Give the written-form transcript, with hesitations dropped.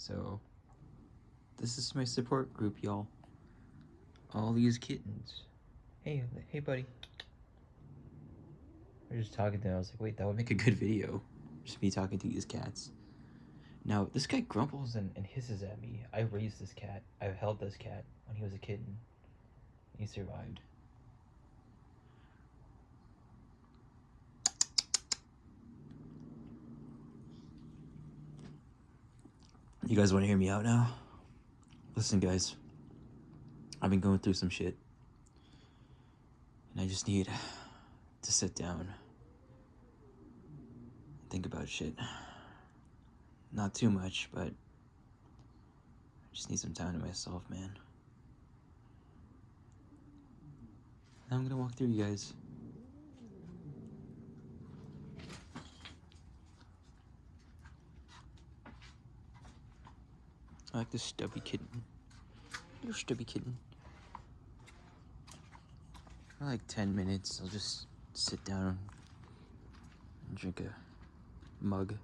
So this is my support group, y'all. All these kittens. Hey, buddy. We're just talking to them. I was like, wait, that would make a good video. Just me talking to these cats. Now, this guy grumbles and hisses at me. I raised this cat. I've held this cat when he was a kitten. He survived. You guys want to hear me out now? Listen, guys. I've been going through some shit. And I just need to sit down and think about shit. Not too much, but I just need some time to myself, man. Now I'm gonna walk through you guys. I like this stubby kitten. Little stubby kitten. For like 10 minutes, I'll just sit down and drink a mug